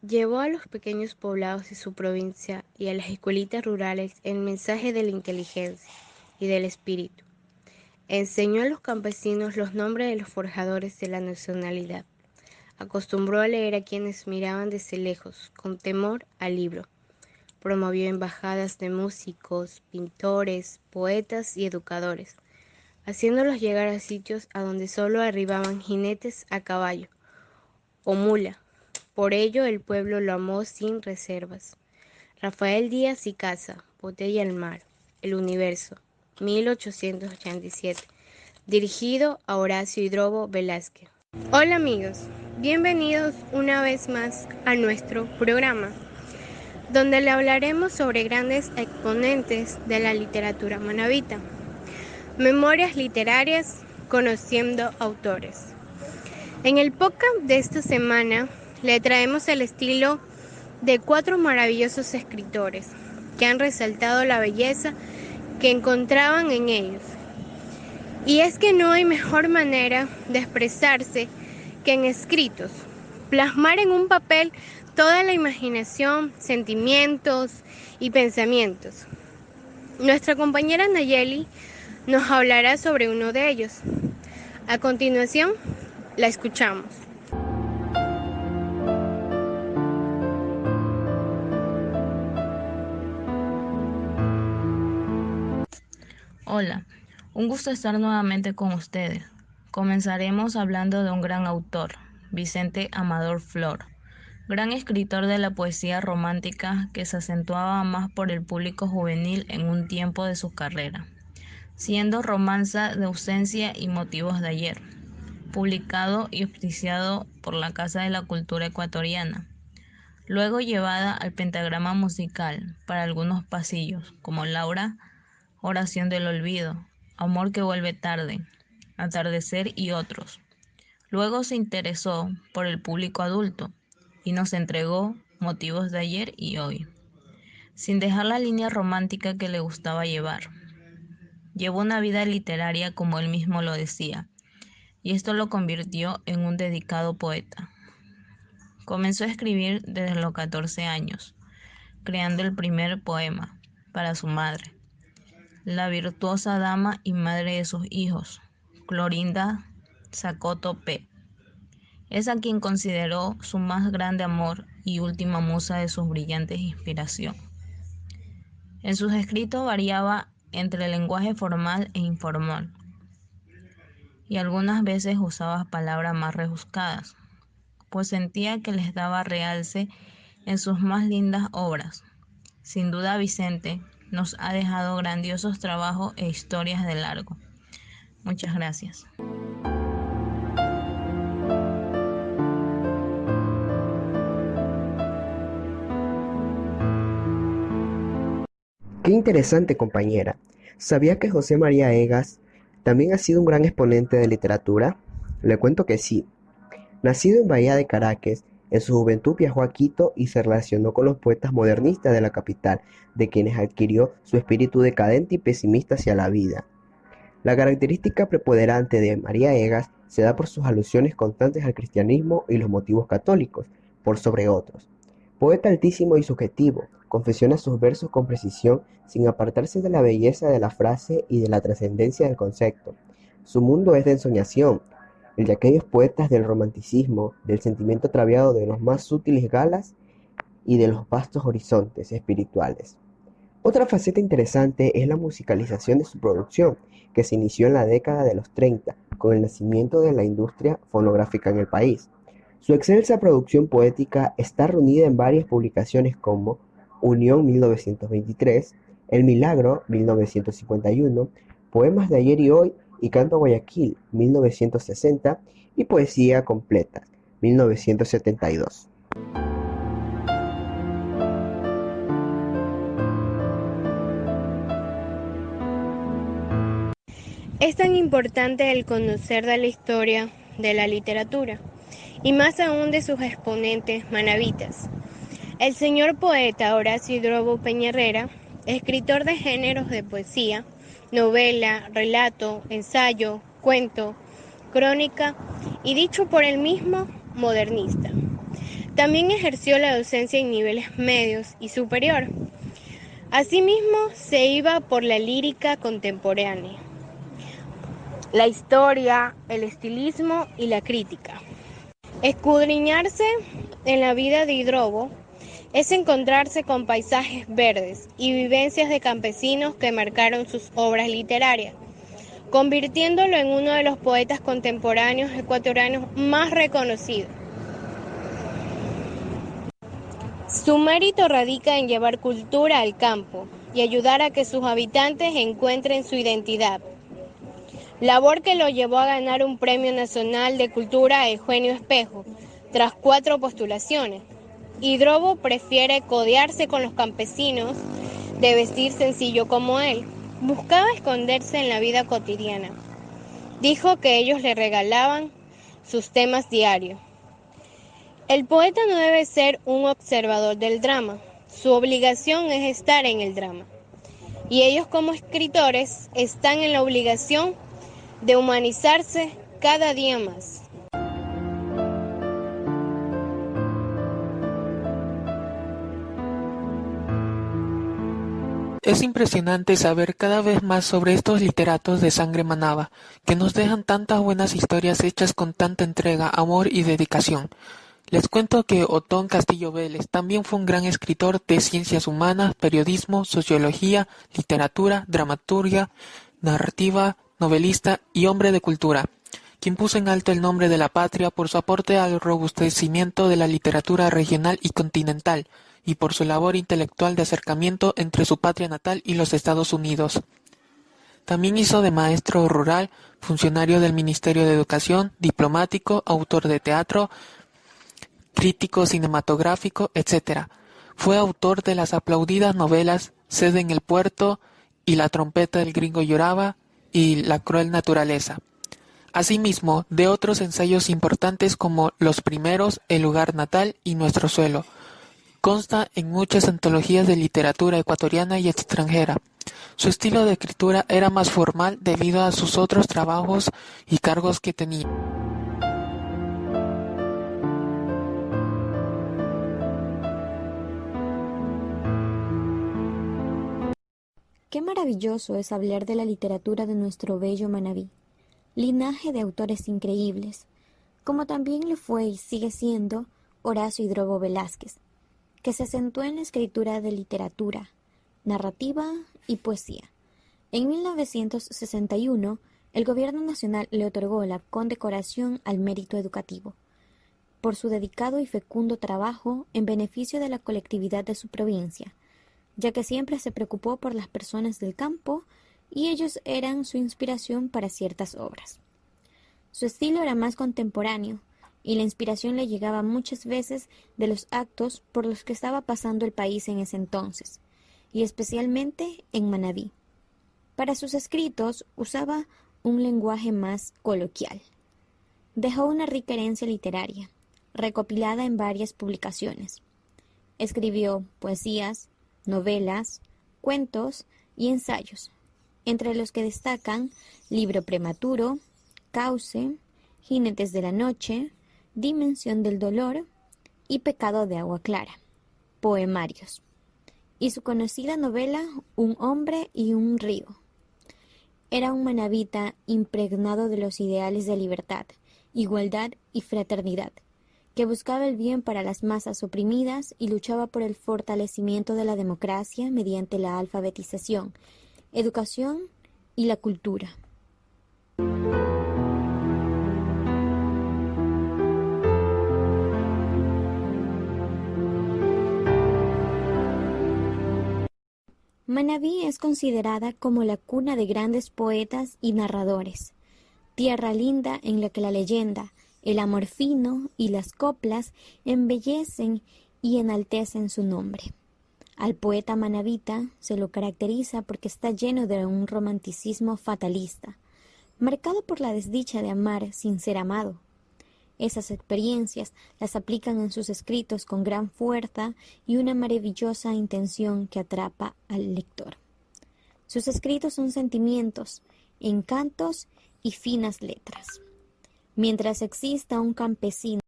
Llevó a los pequeños poblados de su provincia y a las escuelitas rurales el mensaje de la inteligencia y del espíritu. Enseñó a los campesinos los nombres de los forjadores de la nacionalidad. Acostumbró a leer a quienes miraban desde lejos, con temor al libro. Promovió embajadas de músicos, pintores, poetas y educadores, haciéndolos llegar a sitios a donde solo arribaban jinetes a caballo o mula. Por ello el pueblo lo amó sin reservas. Rafael Díaz y Casa, Botella al mar, El Universo, 1887. Dirigido a Horacio Hidrobo Velázquez. Hola amigos, bienvenidos una vez más a nuestro programa, donde le hablaremos sobre grandes exponentes de la literatura manabita. Memorias literarias, conociendo autores. En el podcast de esta semana le traemos el estilo de 4 maravillosos escritores que han resaltado la belleza que encontraban en ellos. Y es que no hay mejor manera de expresarse que en escritos, plasmar en un papel toda la imaginación, sentimientos y pensamientos. Nuestra compañera Nayeli nos hablará sobre uno de ellos. A continuación, la escuchamos. Hola, un gusto estar nuevamente con ustedes. Comenzaremos hablando de un gran autor, Vicente Amador Flor, gran escritor de la poesía romántica que se acentuaba más por el público juvenil en un tiempo de su carrera, siendo Romanza de ausencia y motivos de ayer, publicado y auspiciado por la Casa de la Cultura Ecuatoriana, luego llevada al pentagrama musical para algunos pasillos, como Laura, Oración del olvido, Amor que vuelve tarde, Atardecer y otros. Luego se interesó por el público adulto y nos entregó Motivos de ayer y hoy, sin dejar la línea romántica que le gustaba llevar. Llevó una vida literaria como él mismo lo decía, y esto lo convirtió en un dedicado poeta. Comenzó a escribir desde los 14 años, creando el primer poema para su madre, la virtuosa dama y madre de sus hijos, Clorinda Zacoto P. Es a quien consideró su más grande amor y última musa de sus brillantes inspiración. En sus escritos variaba entre el lenguaje formal e informal, y algunas veces usaba palabras más rebuscadas, pues sentía que les daba realce en sus más lindas obras. Sin duda Vicente nos ha dejado grandiosos trabajos e historias de largo. Muchas gracias. Qué interesante, compañera. ¿Sabía que José María Egas también ha sido un gran exponente de literatura? Le cuento que sí. Nacido en Bahía de Caracas, en su juventud viajó a Quito y se relacionó con los poetas modernistas de la capital, de quienes adquirió su espíritu decadente y pesimista hacia la vida. La característica preponderante de María Egas se da por sus alusiones constantes al cristianismo y los motivos católicos, por sobre otros. Poeta altísimo y subjetivo, confesiona sus versos con precisión sin apartarse de la belleza de la frase y de la trascendencia del concepto. Su mundo es de ensoñación, el de aquellos poetas del romanticismo, del sentimiento atraviado de los más sutiles galas y de los vastos horizontes espirituales. Otra faceta interesante es la musicalización de su producción, que se inició en la década de los 30, con el nacimiento de la industria fonográfica en el país. Su excelsa producción poética está reunida en varias publicaciones como Unión 1923, El Milagro 1951, Poemas de ayer y hoy y Canto a Guayaquil 1960 y Poesía completa 1972. Es tan importante el conocer de la historia de la literatura, y más aún de sus exponentes manabitas. El señor poeta Horacio Hidrobo Peña, escritor de géneros de poesía, novela, relato, ensayo, cuento, crónica y dicho por él mismo, modernista. También ejerció la docencia en niveles medios y superior. Asimismo, se iba por la lírica contemporánea, la historia, el estilismo y la crítica. Escudriñarse en la vida de Hidrobo es encontrarse con paisajes verdes y vivencias de campesinos que marcaron sus obras literarias, convirtiéndolo en uno de los poetas contemporáneos ecuatorianos más reconocidos. Su mérito radica en llevar cultura al campo y ayudar a que sus habitantes encuentren su identidad, labor que lo llevó a ganar un Premio Nacional de Cultura Eugenio Espejo, tras 4 postulaciones. Hidrobo prefiere codearse con los campesinos, de vestir sencillo como él. Buscaba esconderse en la vida cotidiana. Dijo que ellos le regalaban sus temas diarios. El poeta no debe ser un observador del drama. Su obligación es estar en el drama. Y ellos como escritores están en la obligación de humanizarse cada día más. Es impresionante saber cada vez más sobre estos literatos de sangre manaba, que nos dejan tantas buenas historias hechas con tanta entrega, amor y dedicación. Les cuento que Otón Castillo Vélez también fue un gran escritor de ciencias humanas, periodismo, sociología, literatura, dramaturgia, narrativa, novelista y hombre de cultura, quien puso en alto el nombre de la patria por su aporte al robustecimiento de la literatura regional y continental, y por su labor intelectual de acercamiento entre su patria natal y los Estados Unidos. También hizo de maestro rural, funcionario del Ministerio de Educación, diplomático, autor de teatro, crítico cinematográfico, etc. Fue autor de las aplaudidas novelas Sed en el puerto y La trompeta del gringo lloraba y La cruel naturaleza. Asimismo, de otros ensayos importantes como Los primeros, El lugar natal y Nuestro suelo. Consta en muchas antologías de literatura ecuatoriana y extranjera. Su estilo de escritura era más formal debido a sus otros trabajos y cargos que tenía. Qué maravilloso es hablar de la literatura de nuestro bello Manabí, linaje de autores increíbles, como también lo fue y sigue siendo Horacio Hidrobo Velázquez, que se acentuó en la escritura de literatura, narrativa y poesía. En 1961, el Gobierno Nacional le otorgó la condecoración al mérito educativo, por su dedicado y fecundo trabajo en beneficio de la colectividad de su provincia, ya que siempre se preocupó por las personas del campo y ellos eran su inspiración para ciertas obras. Su estilo era más contemporáneo y la inspiración le llegaba muchas veces de los actos por los que estaba pasando el país en ese entonces, y especialmente en Manabí. Para sus escritos usaba un lenguaje más coloquial. Dejó una rica herencia literaria, recopilada en varias publicaciones. Escribió poesías, novelas, cuentos y ensayos, entre los que destacan Libro prematuro, Cauce, Jinetes de la noche, Dimensión del dolor y Pecado de agua clara, poemarios, y su conocida novela Un hombre y un río. Era un manabita impregnado de los ideales de libertad, igualdad y fraternidad, que buscaba el bien para las masas oprimidas y luchaba por el fortalecimiento de la democracia mediante la alfabetización, educación y la cultura. Manabí es considerada como la cuna de grandes poetas y narradores, tierra linda en la que la leyenda, el amor fino y las coplas embellecen y enaltecen su nombre. Al poeta manabita se lo caracteriza porque está lleno de un romanticismo fatalista, marcado por la desdicha de amar sin ser amado. Esas experiencias las aplican en sus escritos con gran fuerza y una maravillosa intención que atrapa al lector. Sus escritos son sentimientos, encantos y finas letras. Mientras exista un campesino